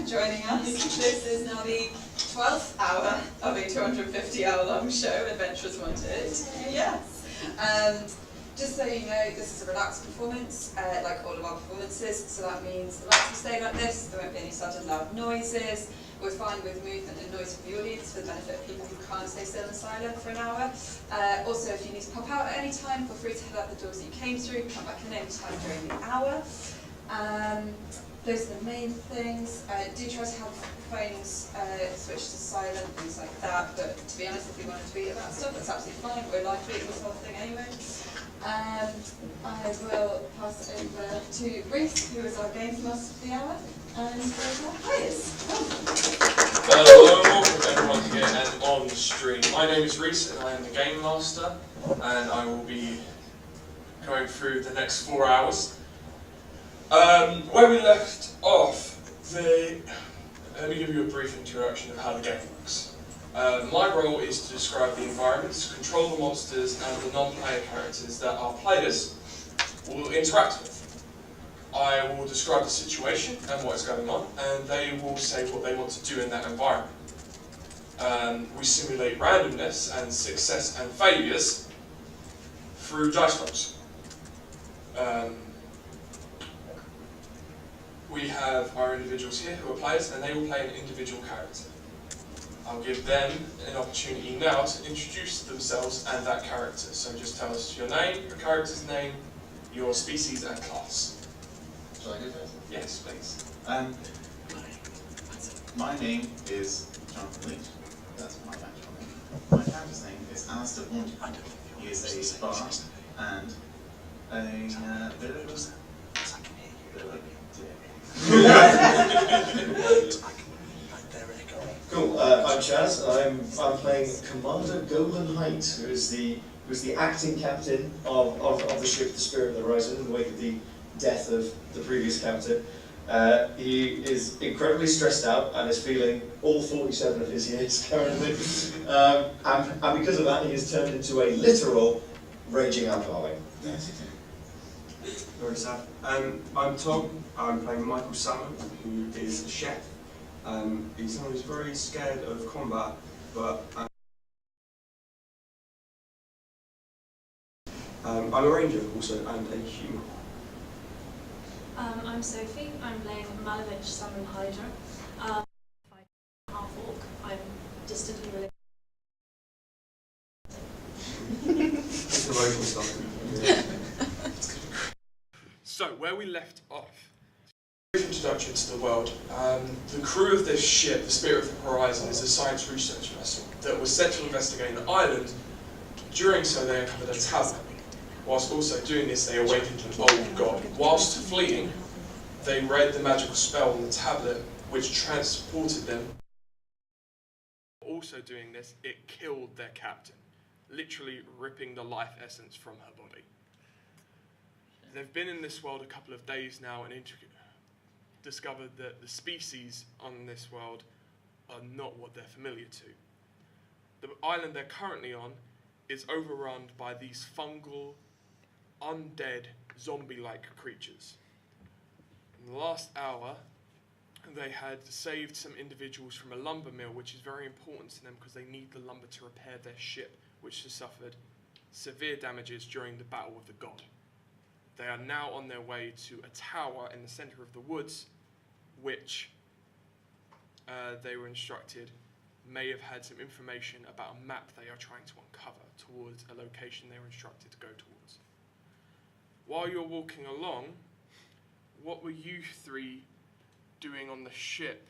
joining us. This is now the 12th hour of a 250-hour-long show, Adventurers Wanted. Yes. Just so you know, this is a relaxed performance, like all of our performances, so that means the lights will stay like this, there won't be any sudden loud noises. We're fine with movement and noise from the audience for the benefit of people who can't stay still and silent for an hour. Also, if you need to pop out at any time, feel free to head out the doors that you came through, come back in any time during the hour. Those are the main things. Do try to have phones switch to silent, things like that, but to be honest, if you want to tweet about stuff, that's absolutely fine. We're live tweeting this whole thing anyway. I will pass it over to Reese, who is our games master for the hour, and our players. Hello, welcome everyone here and on stream. My name is Reese and I am the game master, and I will be going through the next 4 hours. Where we left off, let me give you a brief introduction of how the game works. My role is to describe the environments, control the monsters and the non-player characters that our players will interact with. I will describe the situation and what is going on, and they will say what they want to do in that environment. We simulate randomness and success and failures through dice rolls. We have our individuals here who are players, and they will play an individual character. I'll give them an opportunity now to introduce themselves and that character. So just tell us your name, your character's name, your species and class. Shall I go first? Yes, please. My name is Jonathan Leach. That's my actual name. My character's name is Alistair Hornby. He is a bard and a bit of a Cool. I'm Chaz. I'm playing Commander Golan Height, who is the acting captain of the ship, the Spirit of the Horizon, in the wake of the death of the previous captain. He is incredibly stressed out and is feeling all 47 of his years currently. And because of that, he has turned into a literal raging alcoholic. Very sad. I'm Tom. I'm playing Michael Salmon, who is a chef. He's someone who's very scared of combat, but I'm a ranger also and a human. I'm Sophie. I'm playing Malavich Summon Hydra. Half orc. I'm distantly related. It's emotional stuff. So, where we left off, brief introduction to the world. The crew of this ship, the Spirit of the Horizon, is a science research vessel that was sent to investigate an island. During so, they uncovered a tablet. Whilst also doing this, they awakened an old god. Whilst fleeing, they read the magical spell on the tablet, which transported them. Also doing this, it killed their captain, literally ripping the life essence from her body. They've been in this world a couple of days now and discovered that the species on this world are not what they're familiar to. The island they're currently on is overrun by these fungal, undead, zombie-like creatures. In the last hour, they had saved some individuals from a lumber mill, which is very important to them because they need the lumber to repair their ship, which has suffered severe damages during the Battle of the God. They are now on their way to a tower in the center of the woods, which they were instructed may have had some information about a map they are trying to uncover towards a location they were instructed to go towards. While you're walking along, what were you three doing on the ship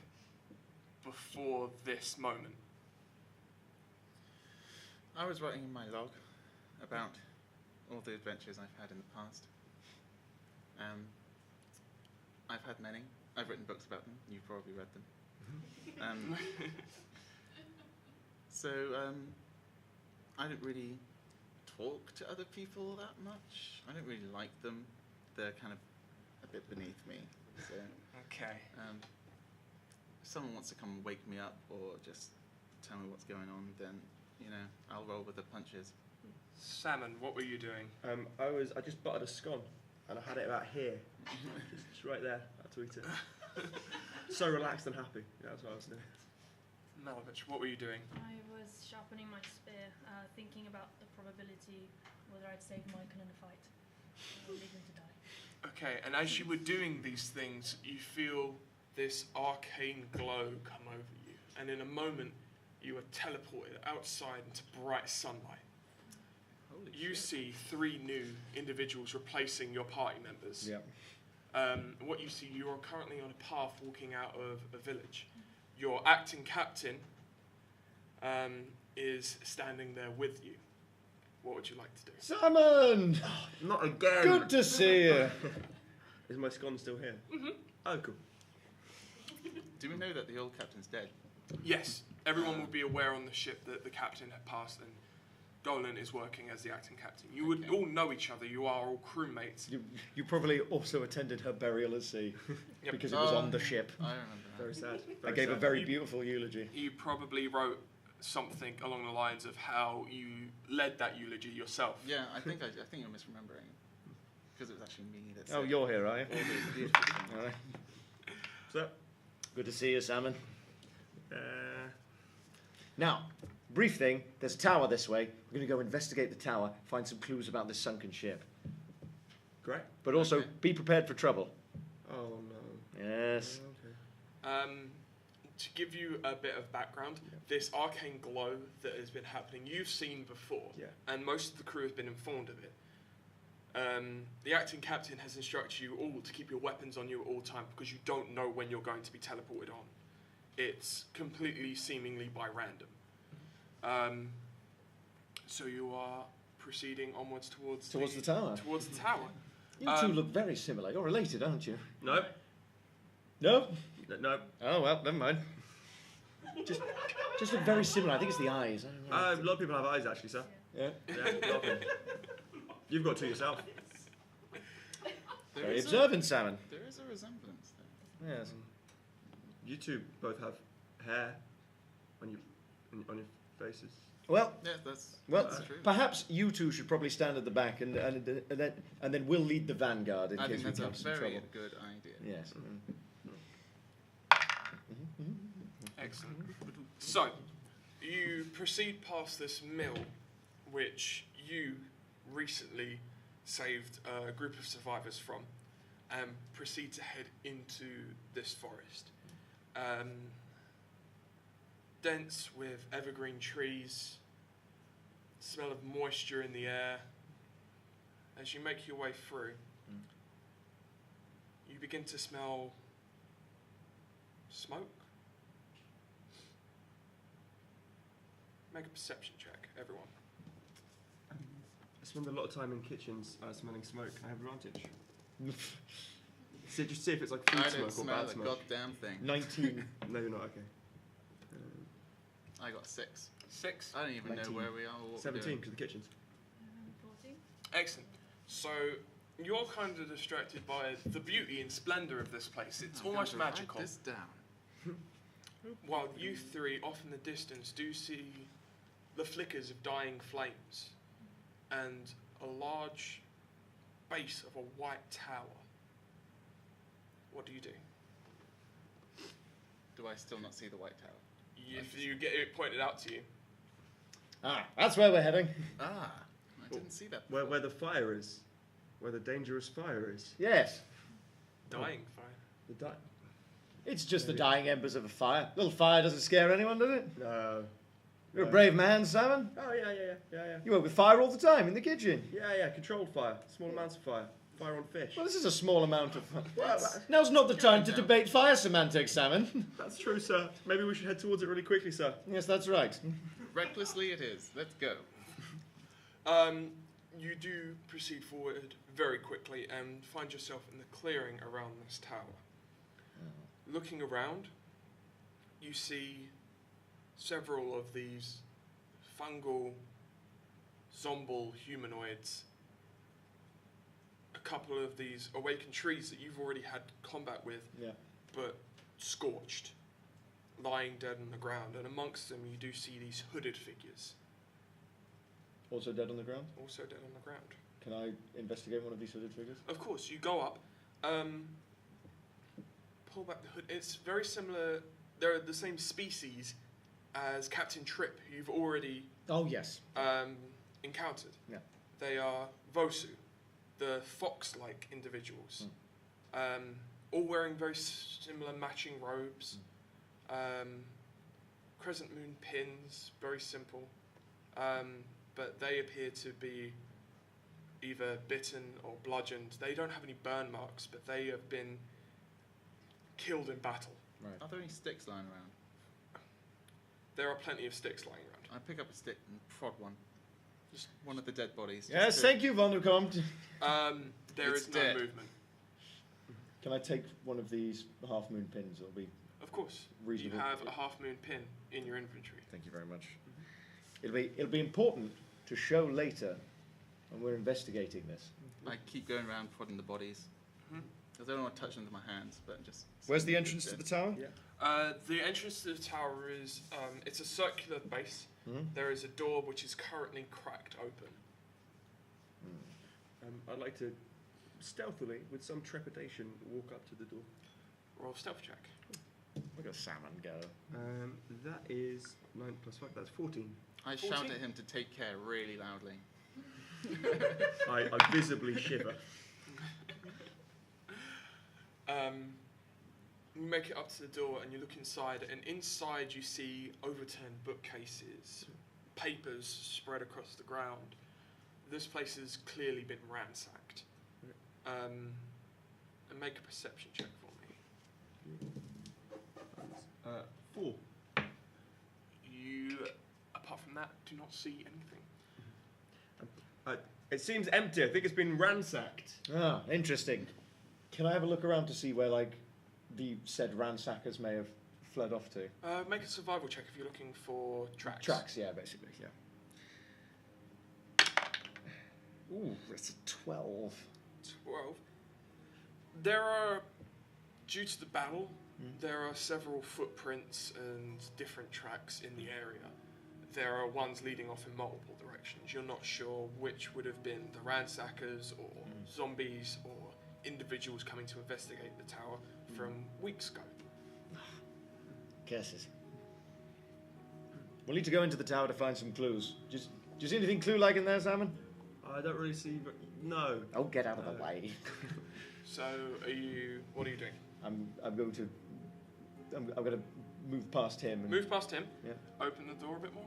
before this moment? I was writing in my log about all the adventures I've had in the past. I've had many. I've written books about them. You've probably read them. So I don't really talk to other people that much. I don't really like them. They're kind of a bit beneath me. So Okay. if someone wants to come and wake me up or just tell me what's going on, then I'll roll with the punches. Salmon, what were you doing? I just buttered a scone and I had it about here. It's right there. I'll tweet it. So relaxed and happy. Yeah, that's what I was doing. Malovich, what were you doing? I was sharpening my spear, thinking about the probability whether I'd save Michael in a fight or leave him to die. Okay, and as you were doing these things, you feel this arcane glow come over you, and in a moment, you are teleported outside into bright sunlight. Holy You shit. see 3 new individuals replacing your party members. Yep. What you see, you are currently on a path walking out of a village. Your acting captain is standing there with you. What would you like to do? Salmon! Not again. Good to see you. Is my scone still here? Mm-hmm. Oh, cool. Do we know that the old captain's dead? Yes, everyone will be aware on the ship that the captain had passed and Golan is working as the acting captain. You would all know each other, you are all crewmates. You probably also attended her burial at sea Yep. because it was on the ship. I remember that. Very sad. I gave a very beautiful eulogy. You probably wrote something along the lines of how you led that eulogy yourself. Yeah, I think you're misremembering. Because it was actually me that Oh, said you're here, are you? all those beautiful things. All right. So, Good to see you, Salmon. uh, Now, brief thing, there's a tower this way. We're going to go investigate the tower, find some clues about this sunken ship. great. But also, Okay. be prepared for trouble. Oh no. Yes. Okay. To give you a bit of background, this arcane glow that has been happening, you've seen before, Yeah. and most of the crew has been informed of it. The acting captain has instructed you all to keep your weapons on you at all times because you don't know when you're going to be teleported on. It's completely seemingly by random. So you are proceeding onwards towards Towards the tower. Towards the tower. You two look very similar. You're related, aren't you? No. No? No. Oh, well, never mind. Just look very similar. I think it's the eyes. I don't know. A lot of people have eyes, actually, sir. Yeah. Yeah, a lot of them. You've got 2 yourself. There Very is a- observant, Salmon. There is a resemblance there. Yes. You two both have hair on your faces. Well, Yeah, that's true. perhaps you two should probably stand at the back, and then we'll lead the vanguard in I case think we that's come a to some very trouble. good idea. Yes. Excellent. So, you proceed past this mill, which you recently saved a group of survivors from, and proceed to head into this forest. Dense with evergreen trees, smell of moisture in the air. As you make your way through, you begin to smell smoke. Make a perception check, everyone. I spend a lot of time in kitchens smelling smoke. I have advantage. Just see if it's like I food don't smoke or smell bad a smoke. goddamn thing. 19. No, you're not. Okay. I got 6. 6. I don't even 19. know where we are or what 17 we're doing. because the kitchens. 14. Excellent. So you're kind of distracted by the beauty and splendour of this place. It's I'm almost going to magical. Write this down. While you 3, off in the distance, do see the flickers of dying flames and a large base of a white tower. What do you do? Do I still not see the White Tower? If you get it pointed out to you. That's where we're heading. Ah, I didn't see that. Where the fire is. Where the dangerous fire is. Yes. Dying fire. The di- It's just the Maybe. dying embers of a fire. Little fire doesn't scare anyone, does it? No. You're a No. brave man, Simon. Oh, yeah. You work with fire all the time in the kitchen. Yeah, controlled fire. Small amounts of fire. Fire on fish. Well, this is a small amount of fire. Well, Now's not the time to Yeah. debate fire semantics, Salmon. that's true, sir. Maybe we should head towards it really quickly, sir. Yes, that's right. Recklessly it is. Let's go. You do proceed forward very quickly and find yourself in the clearing around this tower. Looking around, you see several of these fungal, zombal humanoids. A couple of these awakened trees that you've already had combat with, Yeah. but scorched, lying dead on the ground. And amongst them, you do see these hooded figures, Also dead on the ground. also dead on the ground. Can I investigate one of these hooded figures? Of course, you go up, pull back the hood. It's very similar. They're the same species as Captain Tripp, who you've already Oh yes. encountered. Yeah. They are Vosu, the fox-like individuals, all wearing very similar matching robes, crescent moon pins, very simple, but they appear to be either bitten or bludgeoned. They don't have any burn marks, but they have been killed in battle. Right. Are there any sticks lying around? There are plenty of sticks lying around. I pick up a stick and prod one. Just one of the dead bodies. Yes, just to- thank you, Vondercomte. There It's is no dead. movement. Can I take one of these half moon pins? It'll be. Of course, Reasonable. you have a half moon pin in your inventory. Thank you very much. It'll be important to show later when we're investigating this. I keep going around prodding the bodies. Mhm. I don't want to touch them with my hands, but just. Where's the entrance to the tower? Yeah. The entrance to the tower is it's a circular base. Mhm. There is a door which is currently cracked open. I'd like to stealthily, with some trepidation, walk up to the door. Roll a stealth check. Look at Salmon go. That is 9 plus 5. That's 14. I shout 14? at him to take care really loudly. I visibly shiver. You make it up to the door and you look inside, and inside you see overturned bookcases, papers spread across the ground. This place has clearly been ransacked. And make a perception check for me. 4. You, apart from that, do not see anything. It seems empty. I think it's been ransacked. Ah, interesting. Can I have a look around to see where, like, the said ransackers may have fled off to? Make a survival check if you're looking for tracks. Tracks, yeah, basically, yeah. Ooh, that's a 12. 12. There are, due to the battle, there are several footprints and different tracks in the area. There are ones leading off in multiple directions. You're not sure which would have been the ransackers or zombies or individuals coming to investigate the tower from weeks ago. Curses. We'll need to go into the tower to find some clues. Do you see anything clue-like in there, Salmon? I don't really see. No. Oh, get out of the way. So, what are you doing? I'm going to move past him. And Move past him. Yeah. Open the door a bit more.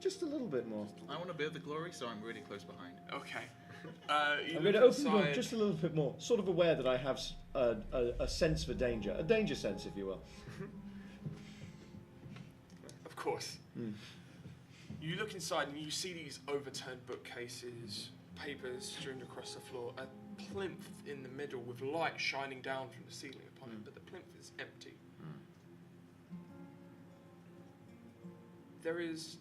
just a little bit more. I want a bit of the glory, so I'm really close behind. Okay. You I'm going to look open the door inside. just a little bit more, sort of aware that I have a sense for danger, a danger sense, if you will. Of course. Mm. You look inside and you see these overturned bookcases, papers strewn across the floor, a plinth in the middle with light shining down from the ceiling upon it, but the plinth is empty. There is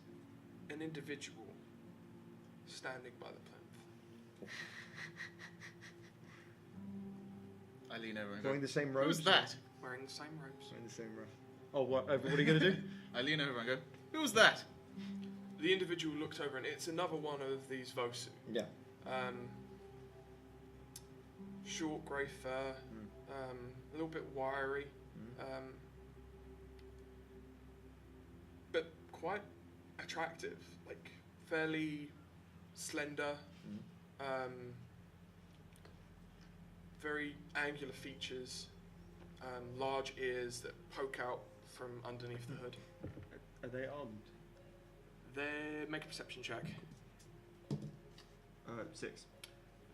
an individual standing by the plinth. I lean over and Wearing go, the same robes? who's that? Wearing the same robes. Wearing the same robes. Oh, what are you going to do? I lean over and go, who's that? The individual looked over and it's another one of these Vosu. Yeah. Short grey fur, a little bit wiry, but quite attractive, like fairly slender, very angular features, large ears that poke out from underneath the hood. Are they armed? They make a perception check. 6.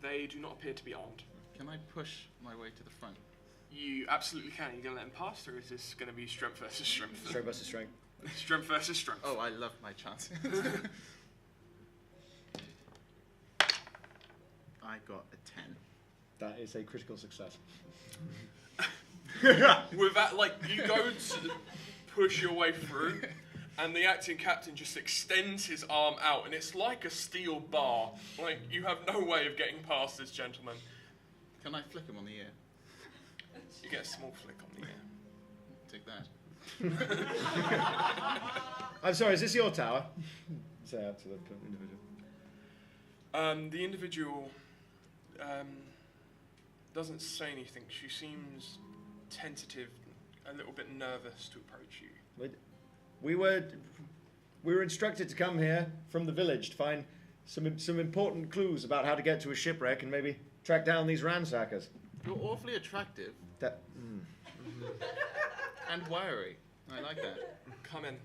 They do not appear to be armed. Can I push my way to the front? You absolutely can. You're going to let them pass, or is this going to be strength versus strength? Strength versus strength. Strength versus strength. Oh, I love my chances. I got a 10. That is a critical success. With that, like, you go to push your way through, and the acting captain just extends his arm out, and it's like a steel bar. Like, you have no way of getting past this gentleman. Can I flick him on the ear? You get a small flick on the ear. Take that. I'm sorry, is this your tower? Say out to the individual. The individual doesn't say anything. She seems tentative, a little bit nervous to approach you. We were instructed to come here from the village to find some important clues about how to get to a shipwreck and maybe track down these ransackers. You're awfully attractive and wiry. I like that. Come in.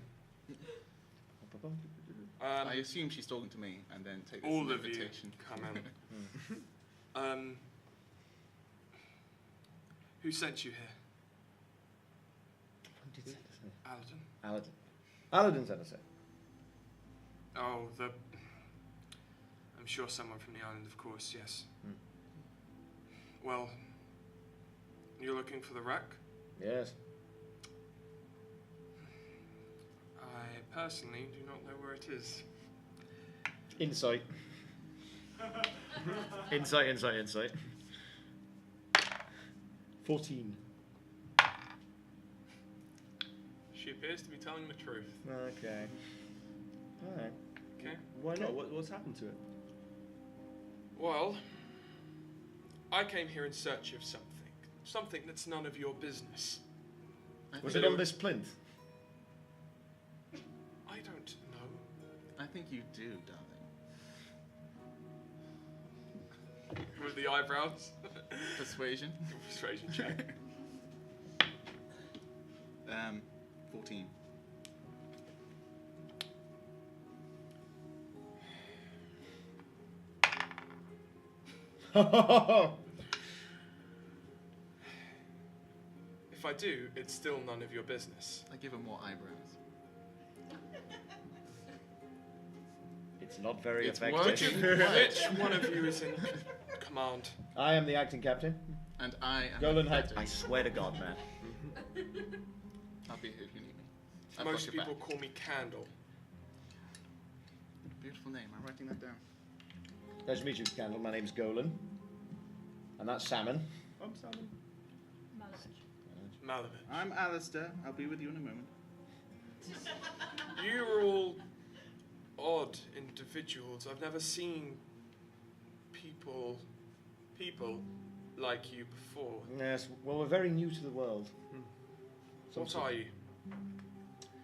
I assume she's talking to me, and then take this All as an of you invitation. come in. Who sent you here? Aladdin. Aladdin sent us here. Oh, I'm sure someone from the island, of course, yes. Well, you're looking for the wreck? Yes. I personally do not know where it is. Insight. Insight. 14. She appears to be telling the truth. Okay. Alright. Okay. Why not? What's happened to it? Well, I came here in search of something. Something that's none of your business. Was it on this plinth? I don't know. I think you do, darling. With the eyebrows. Persuasion. Persuasion check. 14. If I do, it's still none of your business. I give her more eyebrows. It's not very It's effective. Which one of you is in command? I am the acting captain. And I am Golan the Height. captain. I swear to God, man. I'll be here if you need me. I've Most got your people back. call me Candle. Beautiful name. I'm writing that down. Nice to meet you, Candle. My name's Golan. And that's Salmon. I'm Simon. Malavich. I'm Alistair. I'll be with you in a moment. You're all odd individuals. I've never seen people like you before. Yes, well, we're very new to the world. What are you?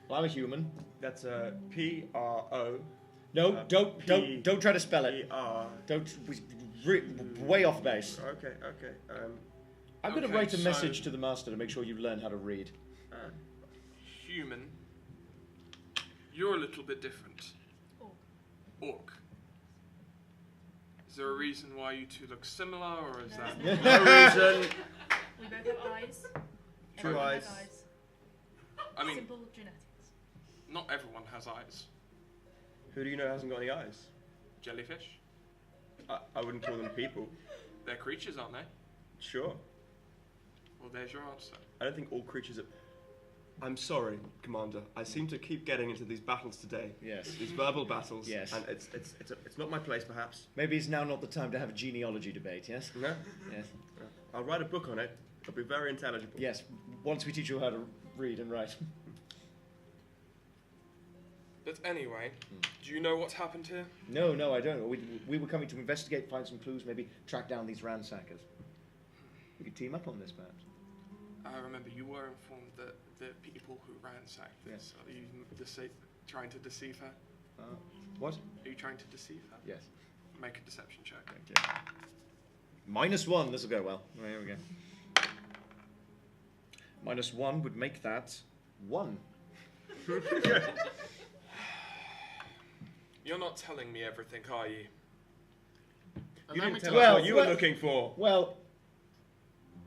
Well, I'm a human. That's P-R-O. No, don't try to spell it. P-R. Don't. Way off base. Okay. I'm going to Okay, write a so- message to the master to make sure you learn how to read. Human. You're a little bit different. Orc. Is there a reason why you two look similar, or is that No reason. We both have eyes. True Everyone eyes. has eyes. I mean, Simple genetics. not everyone has eyes. Who do you know hasn't got any eyes? Jellyfish? I wouldn't call them people. They're creatures, aren't they? Sure. Well, there's your answer. I don't think all creatures are... I'm sorry, Commander. I seem to keep getting into these battles today. Yes. These verbal battles. Yes. And it's not my place, perhaps. Maybe it's now not the time to have a genealogy debate, yes? No? Yes. I'll write a book on it. It'll be very intelligible. Yes, once we teach you how to read and write. But anyway, do you know what's happened here? No, I don't. We were coming to investigate, find some clues, maybe track down these ransackers. We could team up on this, perhaps. I remember you were informed that the people who ransacked this, are you trying to deceive her? What? Are you trying to deceive her? Yes. Make a deception check. -1, this will go well. Oh, here we go. -1 would make that 1. You're not telling me everything, are you? You didn't tell Well, us what you were well- looking for. Well,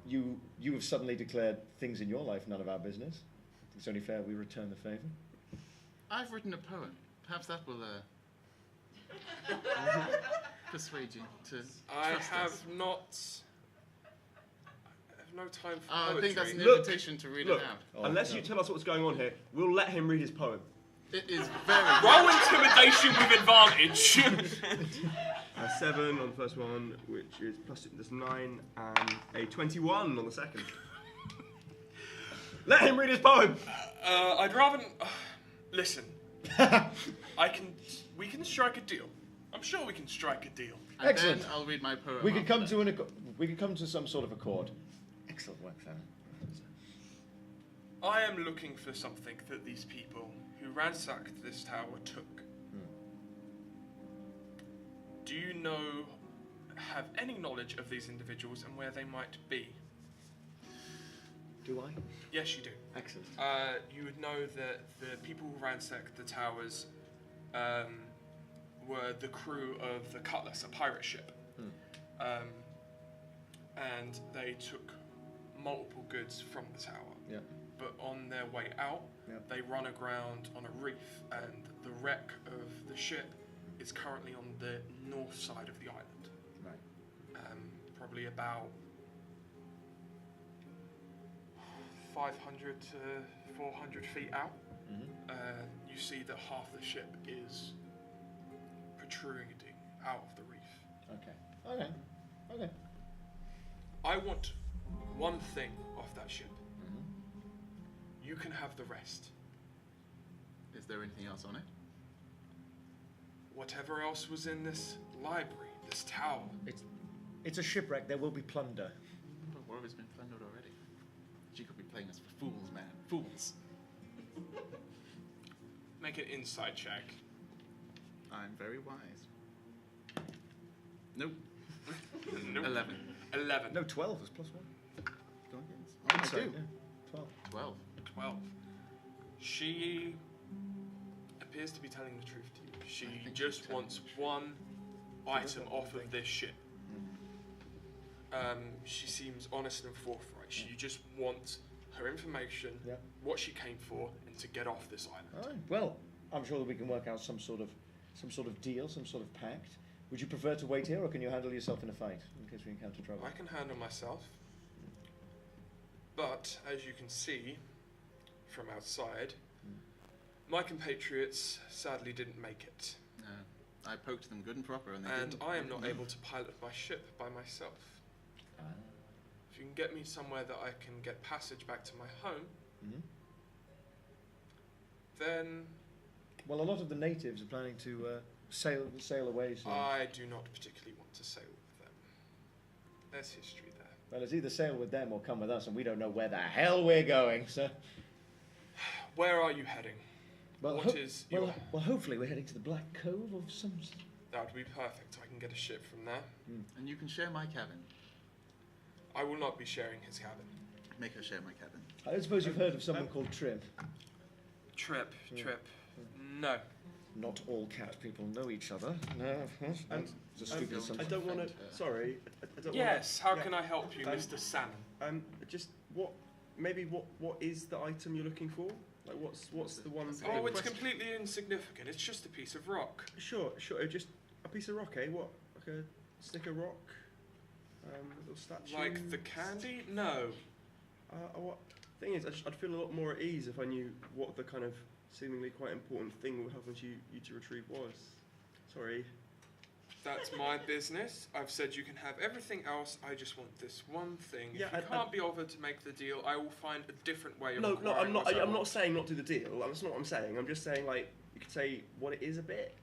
you have suddenly declared things in your life none of our business. It's only fair we return the favour. I've written a poem. Perhaps that will persuade you to I trust have us. not. I have no time for I poetry. think that's an Look, invitation to read Look, it out. unless you tell us what's going on here, we'll let him read his poem. It is very Roll intimidation with advantage. 7 on the first one, which is plus there's 9, and a 21 on the second. Let him read his poem. I'd rather. Listen. We can strike a deal. I'm sure we can strike a deal. And Excellent. then I'll read my poem. We could after come that. we could come to some sort of accord. Excellent work, Simon. I am looking for something that these people who ransacked this tower took. Do you have any knowledge of these individuals and where they might be? Do I? Yes, you do. Excellent. You would know that the people who ransacked the towers were the crew of the Cutlass, a pirate ship. And they took multiple goods from the tower. Yeah. But on their way out, they run aground on a reef, and the wreck of the ship is currently on the north side of the island. Right. Probably about 500 to 400 feet out. You see that half the ship is protruding out of the reef. Okay. I want one thing off that ship. You can have the rest. Is there anything else on it? Whatever else was in this library, this tower. It's a shipwreck. There will be plunder. Well, war has been plundered already. She could be playing us for fools, man. Fools. Make an insight check. I'm very wise. Nope. Nope. 11. 11. No, 12 is +1. Go on, yes. I I do. do. 12. 12. 12. She appears to be telling the truth to you. She just wants one item off of this ship. She seems honest and forthright. She just wants her information, what she came for, and to get off this island. All right. Well, I'm sure that we can work out some sort of deal, some sort of pact. Would you prefer to wait here, or can you handle yourself in a fight in case we encounter trouble? I can handle myself, but as you can see from outside, my compatriots sadly didn't make it. No, I poked them good and proper, and they And didn't. I am not able to pilot my ship by myself. If you can get me somewhere that I can get passage back to my home, then... Well, a lot of the natives are planning to sail away soon. I do not particularly want to sail with them. There's history there. Well, it's either sail with them or come with us, and we don't know where the hell we're going, so... Where are you heading? Well, What is your... well, hopefully we're heading to the Black Cove of some... That would be perfect. I can get a ship from there. And you can share my cabin. I will not be sharing his cabin. Make her share my cabin. I don't suppose you've heard of someone called Trip. Trip. No. Not all cat people know each other. No, of course. And it's a stupid I assumption. don't want to. Sorry, I don't. Yes. How can I help you, Mr. Salmon? Just what is the item you're looking for? Like what's the one thing? Oh, it's completely insignificant. It's just a piece of rock. Sure. Just a piece of rock, eh? What? Like a stick of rock? A little statue? Like the candy? No. What? Thing is, I'd feel a lot more at ease if I knew what the kind of seemingly quite important thing we're helping you to retrieve was. Sorry. That's my business. I've said you can have everything else. I just want this one thing. Yeah, if you can't be bothered to make the deal, I will find a different way of No, acquiring I'm what I not want. saying not do the deal. That's not what I'm saying. I'm just saying, like, you could say what it is a bit.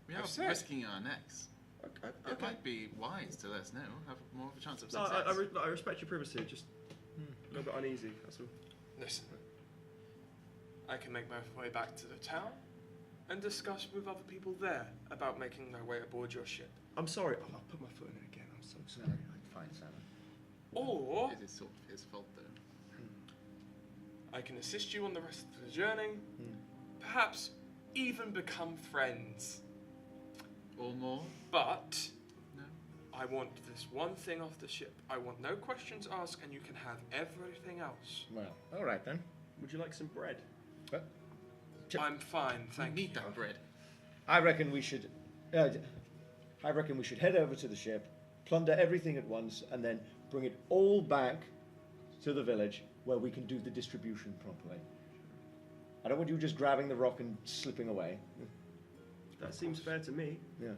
We are said. risking our necks. Okay. It might be wise to let us know. Have more of a chance of No, success. I respect your privacy. Just a little bit uneasy. That's all. Listen, I can make my way back to the town and discuss with other people there about making my way aboard your ship. I'm sorry. I'll put my foot in it again. I'm so sorry. Fine, Simon. Or It is sort of his fault, though. I can assist you on the rest of the journey, perhaps even become friends. Or more? But No. I want this one thing off the ship. I want no questions asked, and you can have everything else. Well, all right then. Would you like some bread? I'm fine, thank We you. need that bread. I reckon we should head over to the ship, plunder everything at once, and then bring it all back to the village where we can do the distribution properly. I don't want you just grabbing the rock and slipping away. That seems fair to me. Yeah.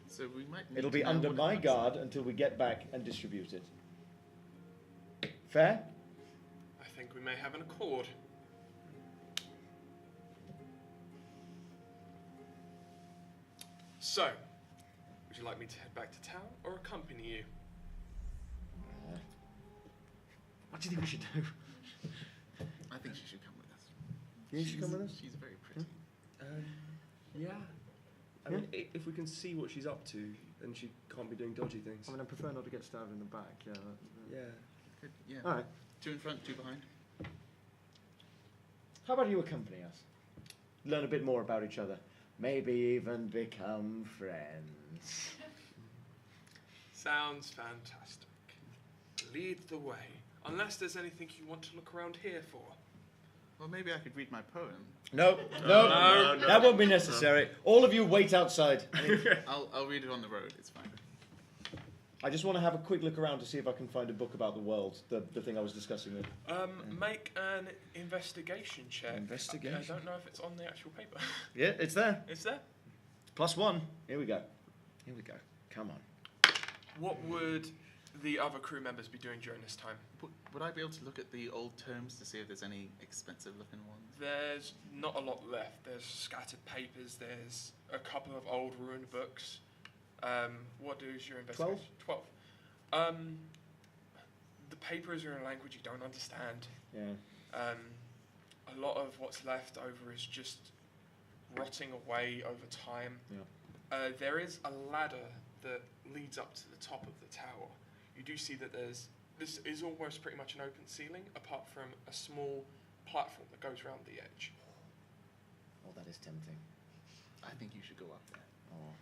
So we might need It'll to be know under what it my looks guard like. until we get back and distribute it. Fair? I think we may have an accord. So, would you like me to head back to town or accompany you? What do you think we should do? You should come with us. She's very pretty. Yeah. I mean, if we can see what she's up to, then she can't be doing dodgy things. I mean, I prefer not to get stabbed in the back. Yeah. Yeah. Good, yeah. All right. 2 in front, 2 behind. How about you accompany us? Learn a bit more about each other. Maybe even become friends. Sounds fantastic. Lead the way. Unless there's anything you want to look around here for. Well, maybe I could read my poem. No, that won't be necessary. All of you wait outside. I'll read it on the road. It's fine. I just want to have a quick look around to see if I can find a book about the world, the thing I was discussing with. Make an investigation check. Investigation? I don't know if it's on the actual paper. Yeah, it's there. It's there? +1. Here we go. Come on. What would the other crew members be doing during this time? Would I be able to look at the old tomes to see if there's any expensive looking ones? There's not a lot left. There's scattered papers. There's a couple of old ruined books. What is your investigation? 12. The papers are in a language you don't understand. Yeah. A lot of what's left over is just rotting away over time. Yeah. There is a ladder that leads up to the top of the tower. You do see that this is almost pretty much an open ceiling, apart from a small platform that goes around the edge. Oh, that is tempting. I think you should go up there. Oh.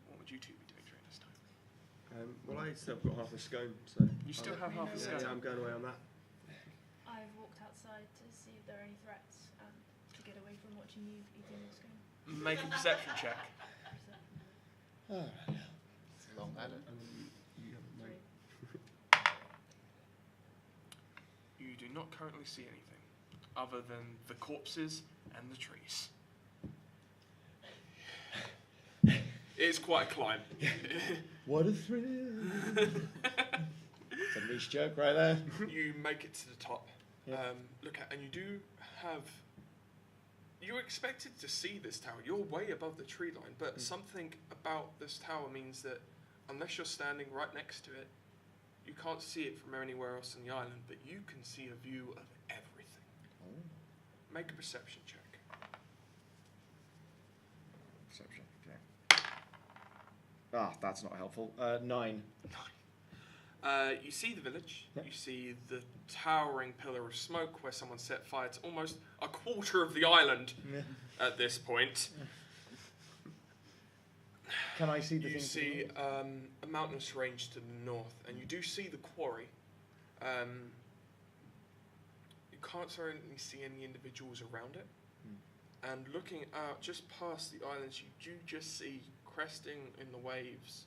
What would you two be doing during this time? Well, I still have got half a scone, so... You still have half a Yeah, scone? I'm going away on that. I've walked outside to see if there are any threats and to get away from watching you eating your scone. Make a perception check. Oh. It's a long ladder. You haven't made... You do not currently see anything other than the corpses and the trees. It's quite a climb. What a thrill. It's a niche joke right there. You make it to the top. Yeah. And you do have. You expected to see this tower. You're way above the tree line, but something about this tower means that unless you're standing right next to it, you can't see it from anywhere else on the island, but you can see a view of everything. Oh. Make a perception check. Perception, okay. Ah, that's not helpful. 9. You see the village. Yep. You see the towering pillar of smoke where someone set fire to almost a quarter of the island at this point. Can I see the You thing? see a mountainous range to the north, and you do see the quarry. You can't certainly see any individuals around it. And looking out just past the islands, you do just see cresting in the waves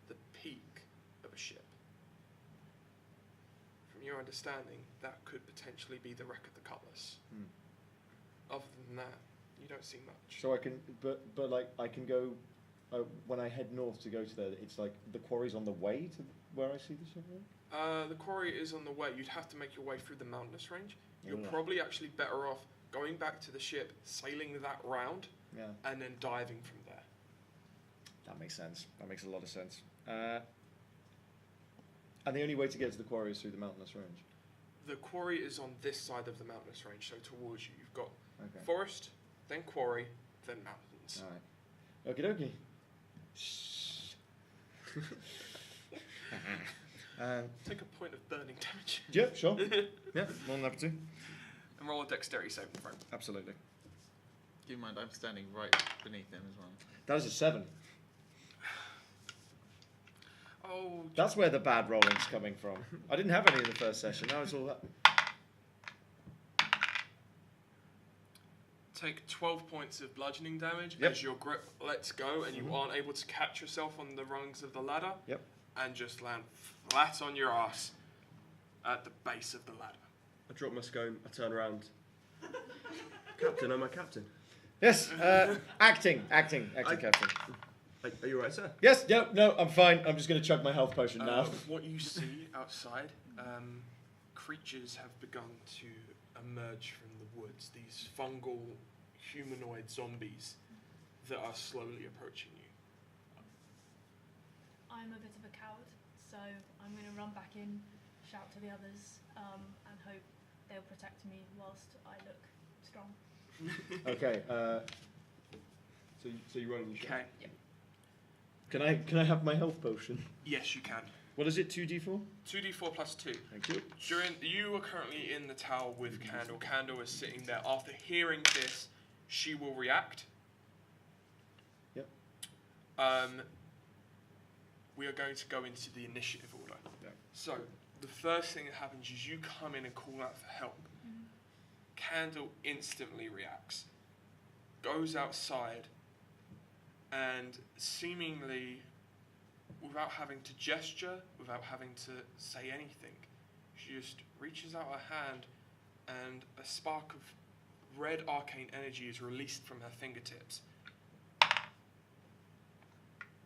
the peak of a ship. From your understanding, that could potentially be the wreck of the Cutlass. Other than that, you don't see much. So I can, but like I can go when I head north to go to there. It's like the quarry's on the way to where I see the ship. The quarry is on the way. You'd have to make your way through the mountainous range. You're Yeah. probably actually better off going back to the ship, sailing that round, Yeah. and then diving from there. That makes sense. That makes a lot of sense. And the only way to get to the quarry is through the mountainous range. The quarry is on this side of the mountainous range, so towards you. You've got Okay. forest, then quarry, then mountains. All right. Okie dokie. Take a point of burning damage. Yeah, sure. Yeah, more than happy to. And roll a dexterity saving throw. Absolutely. Keep in mind, I'm standing right beneath him as well. That was a 7. Oh, That's where the bad rolling's coming from. I didn't have any in the first session. Now it's all that. take 12 points of bludgeoning damage Yep. as your grip lets go and you aren't able to catch yourself on the rungs of the ladder. Yep. And just land flat on your ass at the base of the ladder. I drop my scone, I turn around. Captain, I'm a captain. Yes, acting, captain. Are you alright, sir? Yes, no, I'm fine. I'm just going to chug my health potion now. What you see outside, creatures have begun to emerge from the woods. These fungal, humanoid zombies that are slowly approaching you. I'm a bit of a coward, so I'm going to run back in, shout to the others, and hope they'll protect me whilst I look strong. Okay. So you run and you shoot. Okay. Can I have my health potion? Yes, you can. What is it? 2d4. 2d4 plus 2. Thank you. You are currently in the tower with Candle. Candle is sitting there. After hearing this, she will react. Yep. We are going to go into the initiative order. Yeah. So, the first thing that happens is you come in and call out for help. Candle instantly reacts, goes outside, and seemingly, without having to gesture, without having to say anything, she just reaches out her hand and a spark of red arcane energy is released from her fingertips,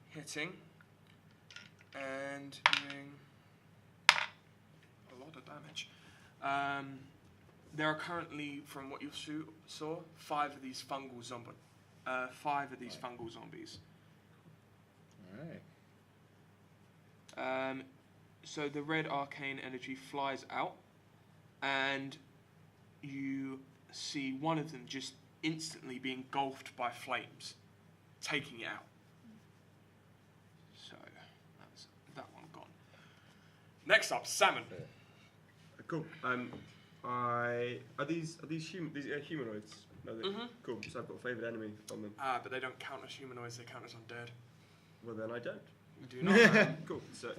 hitting and doing a lot of damage. There are currently, from what you saw, 5 of these fungal zombies. 5 of these fungal zombies. Alright. So the red arcane energy flies out, and you see one of them just instantly being engulfed by flames, taking it out. So that's that one gone. Next up, Salmon. Cool. Are these humanoids? No, cool. So I've got a favourite enemy on them. But they don't count as humanoids; they count as undead. Well, then I don't. You do not. Cool. So,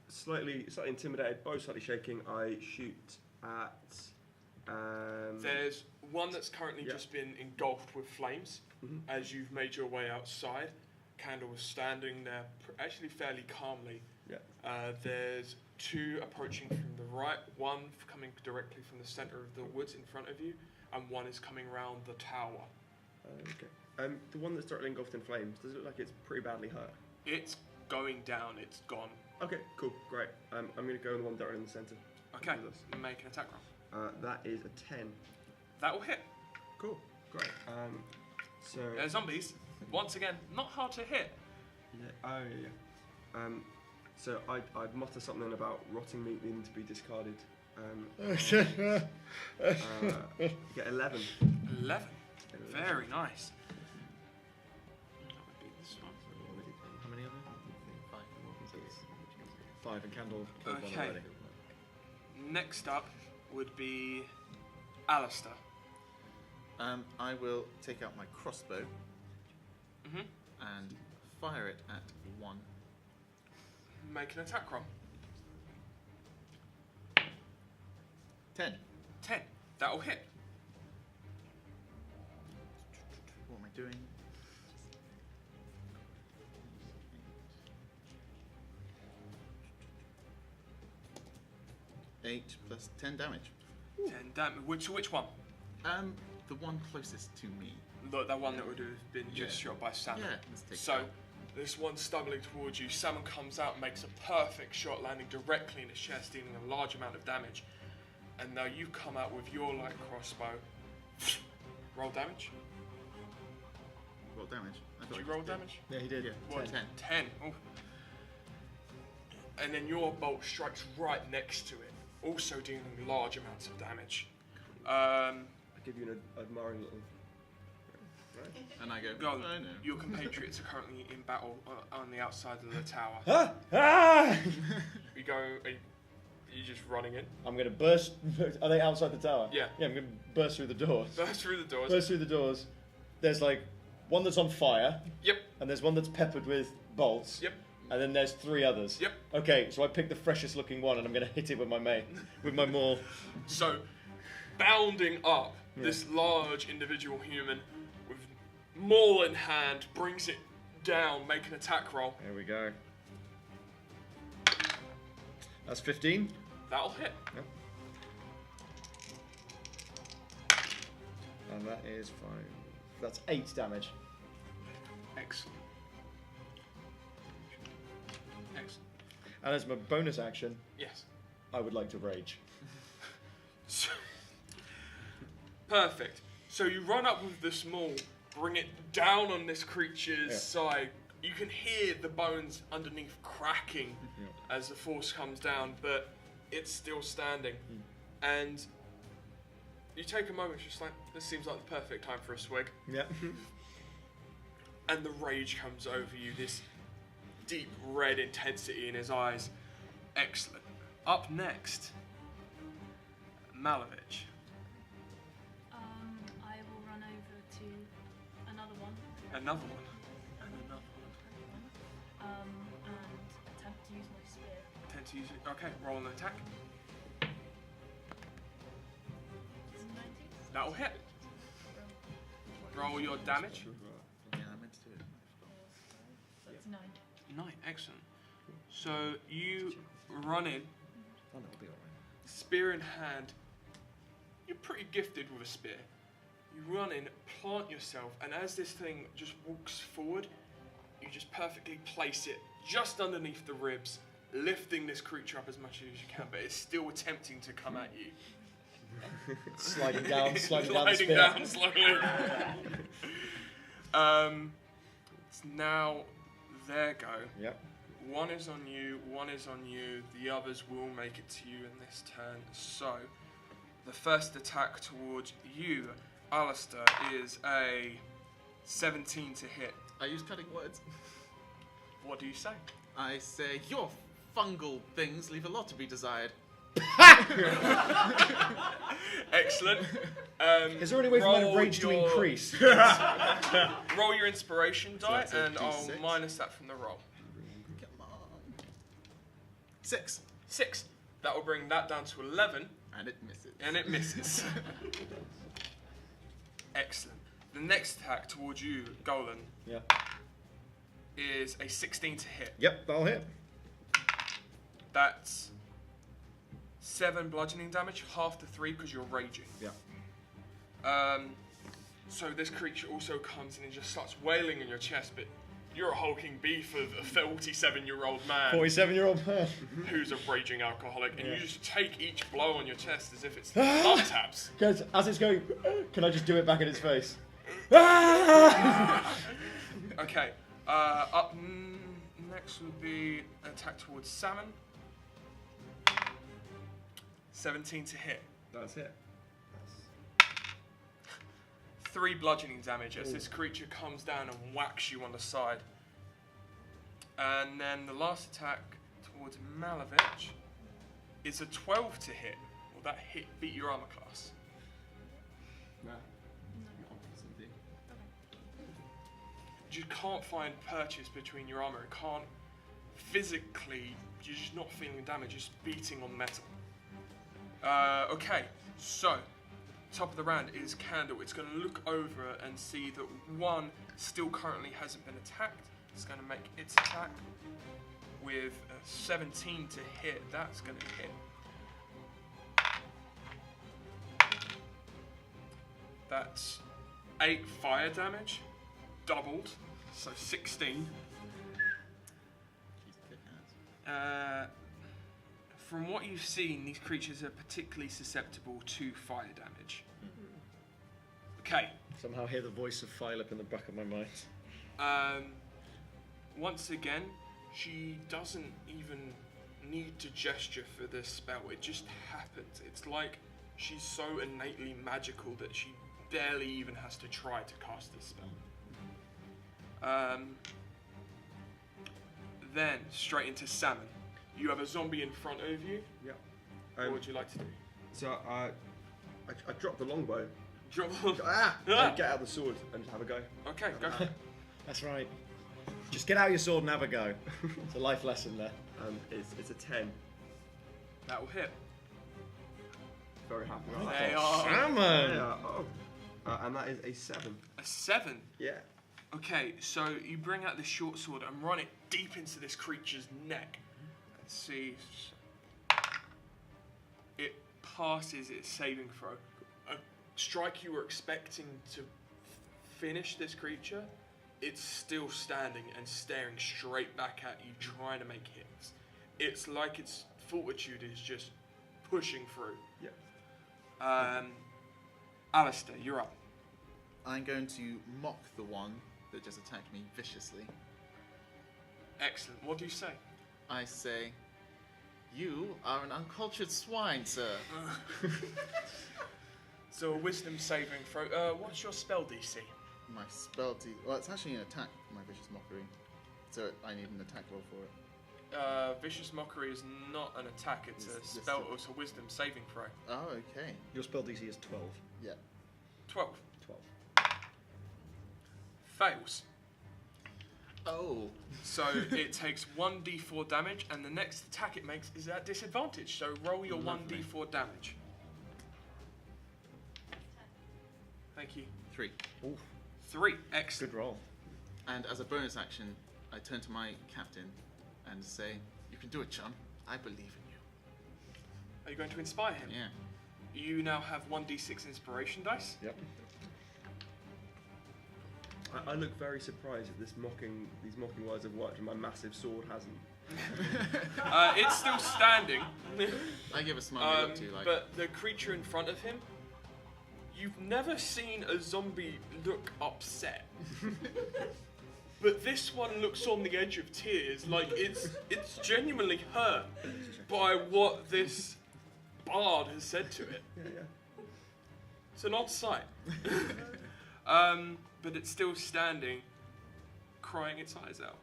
slightly intimidated, bow slightly shaking. I shoot at. There's one that's currently just been engulfed with flames. As you've made your way outside, Candle was standing there, actually fairly calmly. Yeah. There's 2 approaching from the right, one coming directly from the centre of the woods in front of you, and one is coming round the tower. Okay. The one that's directly engulfed in flames, does it look like it's pretty badly hurt? It's going down, it's gone. Okay, cool, great. I'm going to go in the one directly in the centre. Okay, make an attack roll. That is a 10. That will hit. Cool, great. So. Zombies, once again, not hard to hit. Yeah. Oh yeah. So I mutter something about rotting meat needing to be discarded. Get 11. 11. Very nice. That would be this one. How many of them? 5. 5 and Candle killed one Okay. already. Next up would be Alistair. I will take out my crossbow Mhm. and fire it at 1. Make an attack roll. 10. 10. That'll hit. What am I doing? 8 plus 10 damage. 10 damage. Which one? The one closest to me. Look, that one that would have been just shot by Salmon. Yeah, let's take So, that. this one stumbling towards you, Salmon comes out and makes a perfect shot, landing directly in its chest, dealing a large amount of damage. And now you come out with your light crossbow. Roll damage. Roll damage. I Did thought you I roll just did. damage? Yeah, he did. Yeah, What? 10. 10. Oh. And then your bolt strikes right next to it, also dealing large amounts of damage. I give you an admiring little. Right. And I go, Go. oh no. Your compatriots are currently in battle on the outside of the tower. Ah! You go. Are you just running in? I'm going to burst. Are they outside the tower? Yeah. Yeah, I'm going to burst through the doors. Burst through the doors. Burst through the doors. There's like one that's on fire. Yep. And there's one that's peppered with bolts. Yep. And then there's 3 others. Yep. Okay, so I pick the freshest looking one and I'm going to hit it with my maul. So, bounding up, this large individual human with maul in hand brings it down, make an attack roll. There we go. That's 15. That'll hit. Yep. And that is 5. That's 8 damage. Excellent. Excellent. And as my bonus action, Yes. I would like to rage. So, perfect. So you run up with the maul, bring it down on this creature's side. You can hear the bones underneath cracking as the force comes down, but it's still standing. And you take a moment, just like, this seems like the perfect time for a swig. Yeah. And the rage comes over you, this deep red intensity in his eyes. Excellent. Up next, Malovich. I will run over to another one. Another one. And another one. And attempt to use my spear. Tend to use it. Okay, roll an attack. 90. That'll hit. Roll your damage. Yeah, I meant to do it. That's 9. 9, excellent. So you run in, Oh, no, it'll be alright. spear in hand. You're pretty gifted with a spear. You run in, plant yourself, and as this thing just walks forward, you just perfectly place it just underneath the ribs, lifting this creature up as much as you can, but it's still attempting to come at you. Sliding down the Sliding spear. down slowly. It's now their go. Yep. One is on you, one is on you, the others will make it to you in this turn. So, the first attack towards you, Alistair, is a 17 to hit. I use cutting words. What do you say? I say, your fungal things leave a lot to be desired. Excellent. Is there any way for my roll rage to your- increase? Roll your inspiration die, that's a and I'll D6. minus that from the roll. Come on. 6. 6. That will bring that down to 11, And it misses. and it misses. Excellent. The next attack towards you, Golan, Yeah. is a 16 to hit. Yep, that'll hit. That's 7 bludgeoning damage, half to 3 because you're raging. Yeah. So this creature also comes in and just starts wailing in your chest, but you're a hulking beef of a 47-year-old man 47-year-old man. who's a raging alcoholic, and Yeah. you just take each blow on your chest as if it's love taps. Guys, as it's going, can I just do it back in its face? Okay, up next would be an attack towards Salmon. 17 to hit. That's it. 3 bludgeoning damage as this creature comes down and whacks you on the side. And then the last attack towards Malovich is a 12 to hit. Will that hit beat your armor class? No. You can't find purchase between your armor. It can't physically, you're just not feeling damage, just beating on metal. Okay, so top of the round is Candle. It's going to look over and see that one still currently hasn't been attacked. It's going to make its attack with a 17 to hit. That's going to hit. That's 8 fire damage, doubled, so 16. From what you've seen, these creatures are particularly susceptible to fire damage. Okay. Somehow hear the voice of Philip in the back of my mind. Once again, she doesn't even need to gesture for this spell. It just happens. It's like she's so innately magical that she barely even has to try to cast this spell. Then, straight into Salmon. You have a zombie in front of you. Yeah. What would you like to do? So I dropped the longbow. Drop. And get out the sword and have a go. Okay, go for it. That's right. Just get out your sword and have a go. It's a life lesson there. It's a 10. That will hit. Very happy. They are Salmon! Yeah. Oh. And that is a 7. a 7. Yeah. Okay, so you bring out this short sword and run it deep into this creature's neck. Let's see. It passes its saving throw. A strike you were expecting to finish this creature, it's still standing and staring straight back at you, trying to make hits. It's like its fortitude is just pushing through. Yeah. Alistair, you're up. I'm going to mock the one that just attacked me viciously. Excellent. What do you say? I say, You are an uncultured swine, sir. So a wisdom saving throw. What's your spell DC? My spell well, it's actually an attack, my Vicious Mockery. So I need an attack roll for it. Vicious Mockery is not an attack, it's a spell, it's a wisdom saving throw. Oh, okay. Your spell DC is 12. Yeah. 12. 12. Fails. Oh. So it takes 1d4 damage, and the next attack it makes is at disadvantage. So roll your Lovely. 1d4 damage. Thank you. 3. Ooh, 3. Excellent. good roll. And as a bonus action, I turn to my captain and say, "You can do it, Chum. I believe in you." Are you going to inspire him? Yeah. You now have 1d6 inspiration dice. Yep. I look very surprised that these mocking words have worked and my massive sword hasn't. It's still standing. I give a smiley look to you, like, But the creature in front of him, you've never seen a zombie look upset. But this one looks on the edge of tears, like it's genuinely hurt by what this bard has said to it. Yeah. It's an odd sight. But it's still standing, crying its eyes out.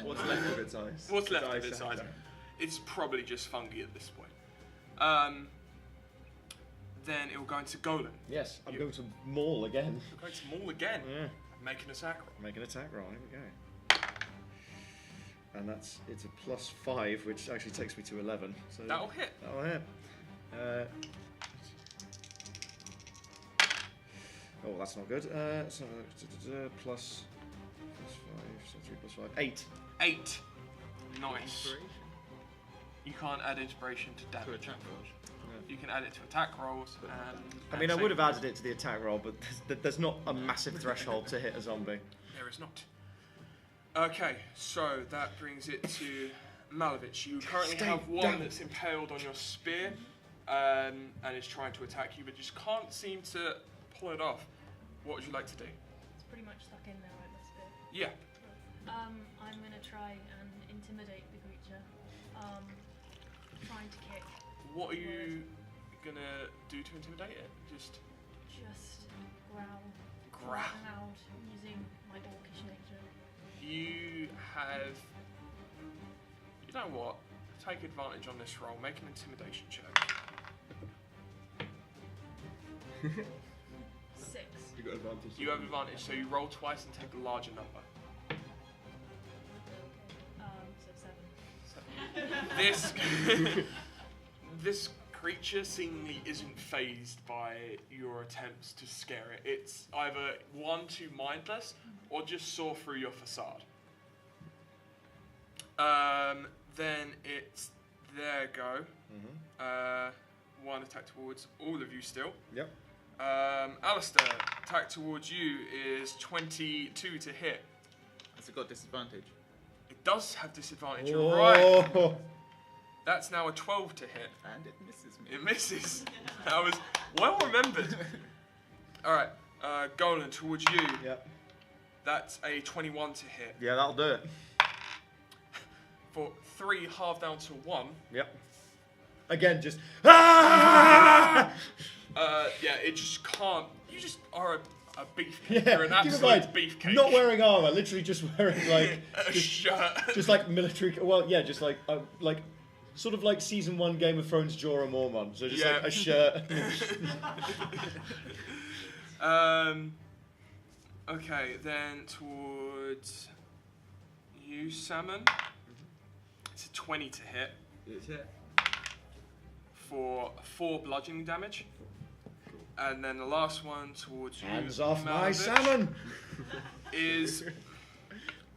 What's left of its eyes? What's left of eyes its out eyes? there. It's probably just fungi at this point. Then it will go into Golem. Yes, I'm going to maul again. We're going to maul again. Yeah. Make an attack roll. Make an attack roll. Here we go. And it's a +5, which actually takes me to 11. So That'll hit. that'll hit. Oh, that's not good. So plus 5, so 3 + 5, 8. 8. Nice. You can't add inspiration to to damage. attack rolls. You can add it to attack rolls. I mean, I would have added it to the attack roll, but there's not a massive threshold to hit a zombie. There is not. Okay, so that brings it to Malovich. You currently Stay have one down. that's impaled on your spear and is trying to attack you, but just can't seem to pull it off. What would you like to do? It's pretty much stuck in there, right, the spear. Yeah. I'm going to try and intimidate the creature. Trying to kick. What are you gonna do to intimidate it? Just growl. Growl. Loud using my orcish nature. you have. You know what? Take advantage on this roll. Make an intimidation check. 6. You got advantage. You have advantage, so you roll twice and take the larger number. So 7. This this creature seemingly isn't phased by your attempts to scare it. It's either one, too mindless, or just saw through your facade. Then it's their go. One attack towards all of you still. Yep. Alistair, attack towards you is 22 to hit. Has it got disadvantage? It does have disadvantage, you're right. Oh. That's now a 12 to hit. And it misses me. It misses. That was well remembered. Alright, Golan, towards you. Yep. That's a 21 to hit. Yeah, that'll do it. For 3 halved down to 1. Yep. Again, just ah! Yeah, it just can't. You just are a beefcake. Yeah, You're an keep in absolute mind, beefcake. not wearing armor, literally just wearing like a shirt. just like military. Well, yeah, just like sort of like season 1 Game of Thrones Jorah Mormont. So just Yeah. like a shirt. Okay, then towards you, Salmon. It's a 20 to hit It's hit. for 4 bludgeoning damage. And then the last one towards you, Hands off my Malovich, salmon. is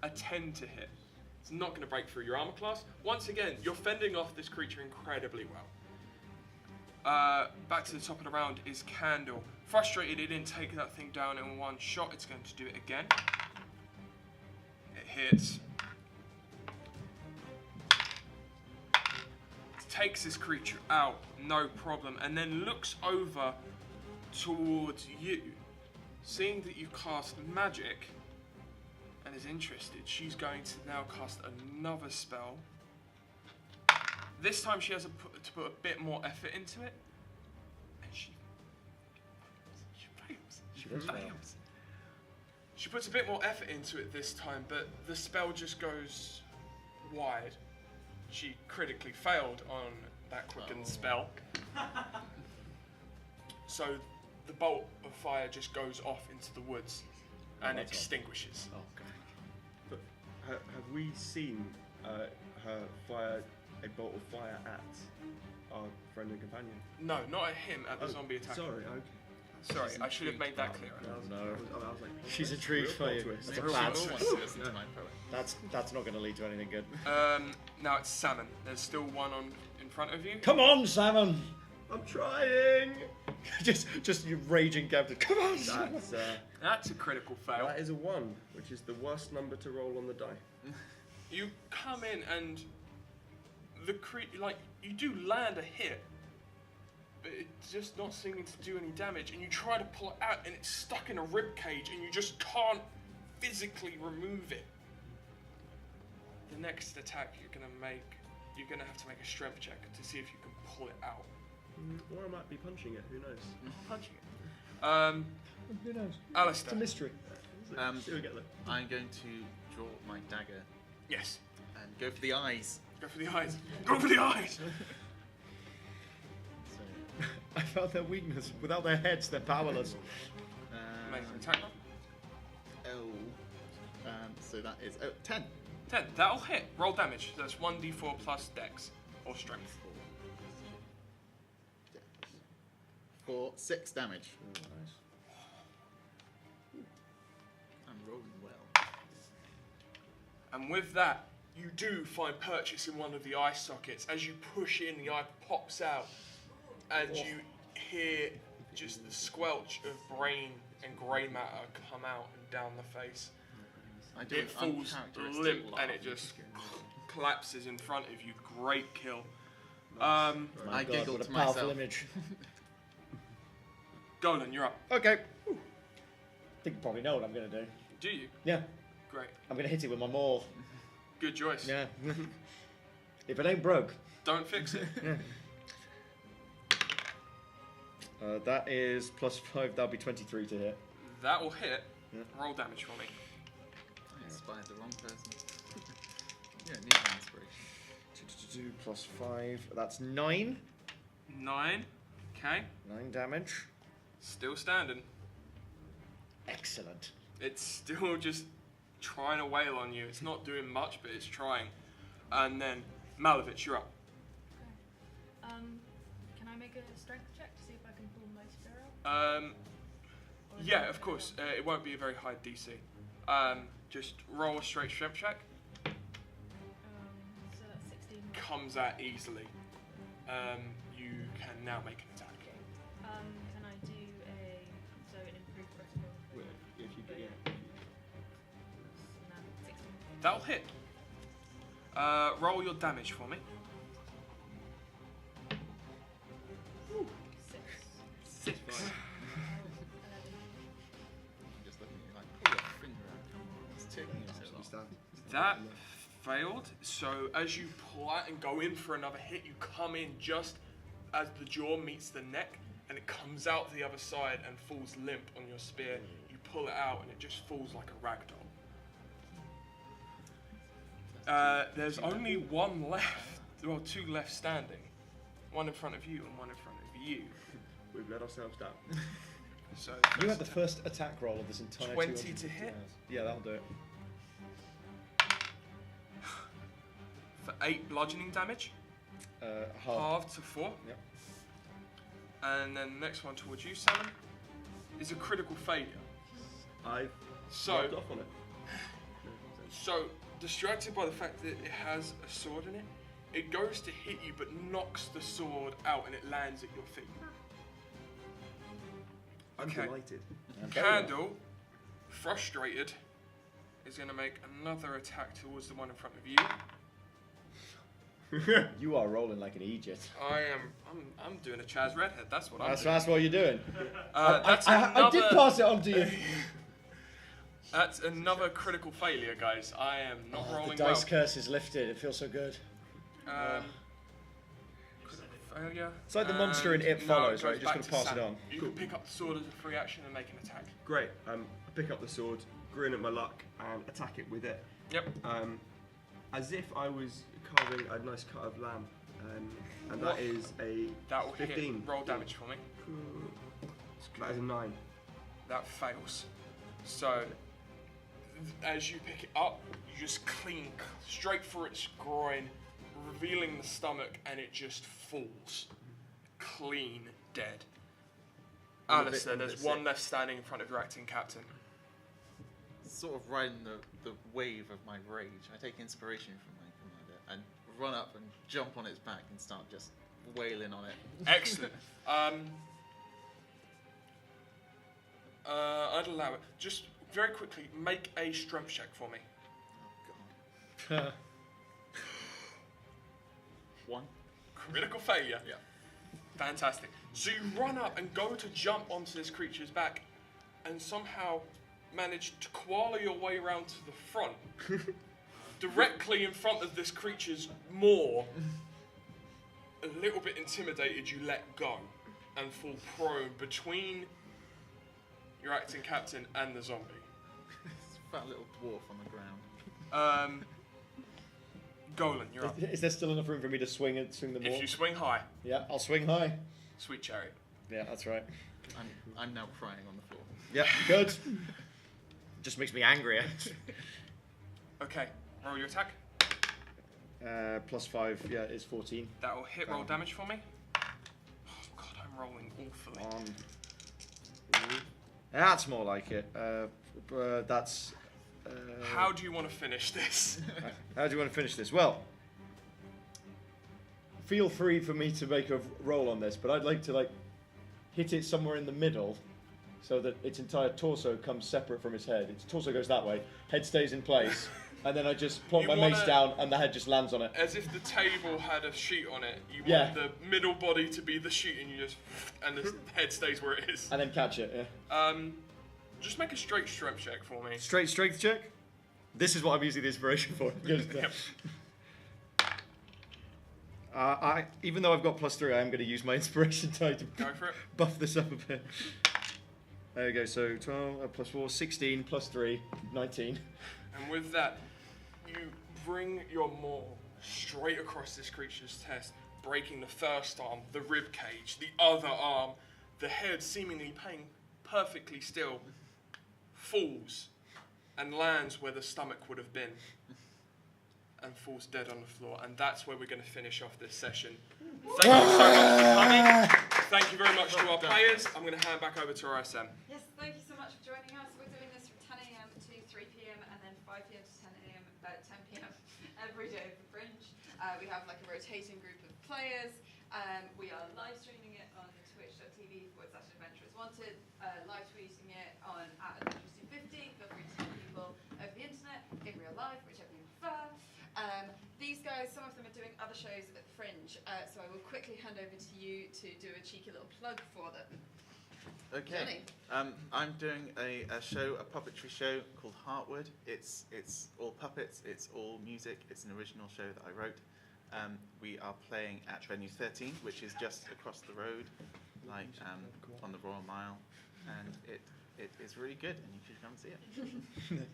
a 10 to hit. It's not going to break through your armor class. Once again, you're fending off this creature incredibly well. Back to the top of the round is Candle. Frustrated it didn't take that thing down in one shot, it's going to do it again. It hits. Takes this creature out, no problem, and then looks over towards you. Seeing that you cast magic and is interested, she's going to now cast another spell. This time she has to put a bit more effort into it, and she fails. She does fail. She puts a bit more effort into it this time, but the spell just goes wide. She critically failed on that quicken spell. So the bolt of fire just goes off into the woods and that's extinguishes. Oh, God. But have we seen her fire a bolt of fire at our friend and companion? No, not at him, at the zombie attack. Sorry, okay. Sorry, I should have made that clearer. No. I was like, She's intrigued by real you. plot twist. That's a Maybe bad. we'll want to listen to my poem. That's not going to lead to anything good. Now it's Salmon. There's still one in front of you. Come on, Salmon! I'm trying! just you raging captain. Come on, Salmon! That's a critical fail. That is a 1, which is the worst number to roll on the die. You come in and you do land a hit, but it's just not seeming to do any damage, and you try to pull it out and it's stuck in a rib cage and you just can't physically remove it. The next attack you're gonna have to make a strength check to see if you can pull it out. Or I might be punching it, who knows? Punching it. Who knows? Alistair. It's a mystery. See you get there. I'm going to draw my dagger Yes. and go for the eyes. Go for the eyes. Go for the eyes! So, I found their weakness. Without their heads, they're powerless. Make an attack roll. so that is 10. 10. That'll hit. Roll damage. That's 1d4 plus dex or strength. For 6 damage. Oh, nice. I'm rolling well. And with that, you do find purchase in one of the eye sockets. As you push in, the eye pops out, and you hear just the squelch of brain and grey matter come out and down the face. I do It an falls uncharacteristic limp laugh. and it just collapses in front of you. Great kill. I God, giggled what a to powerful myself. image. Golan, you're up. Okay. I think you probably know what I'm going to do. Do you? Yeah. Great. I'm going to hit it with my maul. Good choice. Yeah. If it ain't broke. Don't fix it. That is +5. That'll be 23 to hit. That will hit. Yeah. Roll damage for me. I inspired the wrong person. Yeah, need an inspiration. 2 +5. That's 9. 9. Okay. 9 damage. Still standing. Excellent. It's still just trying to wail on you. It's not doing much, but it's trying. And then, Malovich, you're up. Okay. Can I make a strength check to see if I can pull my spear out? Or is Yeah, that- of course. It won't be a very high DC. Just roll a straight strength check. So that's 16. Comes out easily. You can now make an attack. Can I do an improved critical? If you get, No, 16. That'll hit. Roll your damage for me. 6. 6. I'm just looking at you like, pull your finger out. Come on, it's taking you so long. That failed. So as you pull out and go in for another hit, you come in just as the jaw meets the neck, and it comes out the other side and falls limp on your spear. You pull it out, and it just falls like a rag doll. There's only one left. Well, 2 left standing. One in front of you and one in front of you. we've let ourselves down. So You had the first attack roll of this entire 20 250 to hit? hours. Yeah, that'll do it. for 8 bludgeoning damage, Half. halved to 4. Yep. And then the next one towards you, Salmon, is a critical failure. I've So, rubbed off on it. so distracted by the fact that it has a sword in it, it goes to hit you but knocks the sword out and it lands at your feet. I'm Okay. delighted. Candle, frustrated, is going to make another attack towards the one in front of you. You are rolling like an Egypt. I'm doing a Chaz Redhead. That's what I'm doing. That's what you're doing. That's I did another- pass it on to you. That's another critical failure, guys. I am not The rolling dice well. curse is lifted. It feels so good. failure. It's like the monster in And It now Follows, goes right? You're just back going to pass Sam. it on. You can pick up the sword as a free action and make an attack. Great. I pick up the sword, grin at my luck, and attack it with it. Yep. As if I was carving a nice cut of lamb. And that is a That will 15. hit. Roll damage for me. That is a 9. That fails. So, as you pick it up, you just clean straight through its groin, revealing the stomach, and it just falls. Clean dead. Alistair, there's one left standing in front of your acting captain. Sort of riding the wave of my rage, I take inspiration from my commander and run up and jump on its back and start just wailing on it. Excellent. I'd allow it. Just very quickly, make a strength check for me. Oh god. 1. Critical failure. Yeah. Fantastic. So you run up and go to jump onto this creature's back and somehow manage to koala your way around to the front. Directly in front of this creature's maw. A little bit intimidated, you let go and fall prone between your acting captain and the zombie. It's a fat little dwarf on the ground. Golan, you're up. Is there still enough room for me to swing the maul? If you swing high, Yeah, I'll swing high. sweet chariot. Yeah, that's right. I'm now crying on the floor. Yeah, good. Just makes me angrier. Okay, roll your attack. +5, yeah, is 14. That will hit. Roll damage for me. Oh god, I'm rolling awfully. That's more like it. That's. How do you want to finish this? How do you want to finish this? Well, feel free for me to make a roll on this, but I'd like to hit it somewhere in the middle, so that its entire torso comes separate from its head. Its torso goes that way, head stays in place, and then I just plonk my mace down, and the head just lands on it. As if the table had a sheet on it. You Yeah. want the middle body to be the sheet, and you just and the head stays where it is. And then catch it. Yeah. Just make a straight strength check for me. Straight strength check. This is what I'm using the inspiration for. Good. Yep. Even though I've got +3, I am going to use my inspiration die to Go for it. buff this up a bit. There we go. So 12 +4, 16 +3, 19. And with that, you bring your maul straight across this creature's chest, breaking the first arm, the rib cage, the other arm, the head seemingly paying perfectly still, falls and lands where the stomach would have been and falls dead on the floor. And that's where we're going to finish off this session. Thank you so much for coming. Thank you very much to our players. I'm going to hand back over to our SM. Yes, thank you so much for joining us. We're doing this from 10 a.m. to 3 p.m. and then 5 p.m. to 10 p.m. every day of the Fringe. We have a rotating group of players. We are live streaming it on twitch.tv/adventurers wanted, live tweeting it on @adventurers250. Feel free to tell people over the internet, in real life, whichever you prefer. These guys, some of them are doing other shows at the Fringe, so I will quickly hand over to you to do a cheeky little plug for them. Okay. I'm doing a show, a puppetry show called Heartwood. It's all puppets, it's all music, it's an original show that I wrote. We are playing at venue 13, which is just across the road, on the Royal Mile, and it is really good, and you should come and see it.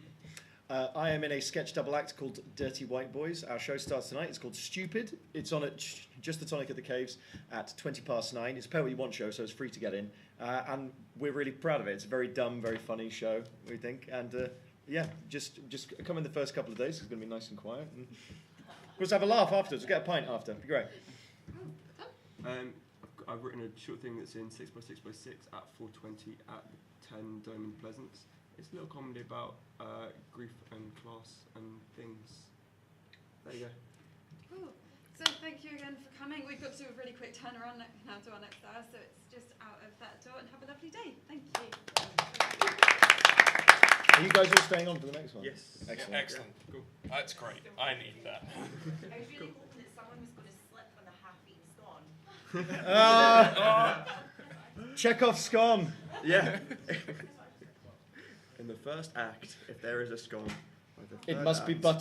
I am in a sketch double act called Dirty White Boys. Our show starts tonight. It's called Stupid. It's on at Just the Tonic at the Caves at 9:20. It's a pay what you want show, so it's free to get in. And we're really proud of it. It's a very dumb, very funny show, we think. And just come in the first couple of days. It's going to be nice and quiet. And we'll just have a laugh afterwards. We'll get a pint after. It'll be great. I've written a short thing that's in 6x6x6 at 4:20 at 10 Dome in Pleasance. It's a little comedy about grief and class and things. There you go. Cool. So thank you again for coming. We've got to do a really quick turnaround now to our next hour, so it's just out of that door, and have a lovely day. Thank you. Are you guys all staying on for the next one? Yes. Excellent. Yeah, excellent. Cool. That's great. I need that. I was really hoping that someone was going to slip on the half-eaten scone. Chekhov's scone. Yeah. In the first act, if there is a scone, It must be butter.